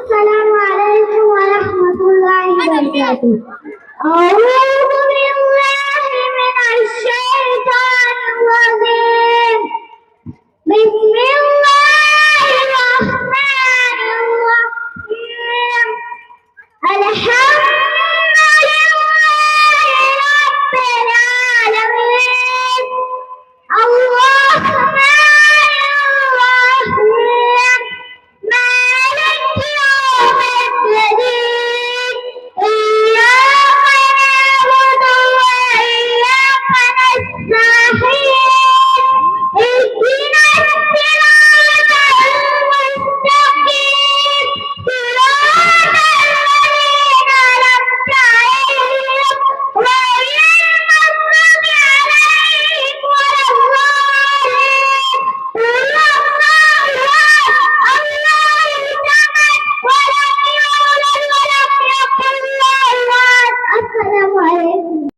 السلام عليكم ورحمة الله وبركاته. أعوذ بالله من الشيطان الرجيم. بسم الله الرحمن الرحيم. الحمد لله رب العالمين. الرحمن الرحيم. مالك يوم الدين. إياك نعبد وإياك نستعين. اهدنا الصراط المستقيم. صراط الذين أنعمت عليهم غير المغضوب عليهم ولا الضالين. قل هو الله أحد، الله الصمد، ولم يولد ولم يكن له كفوا أحد. السلام عليكم.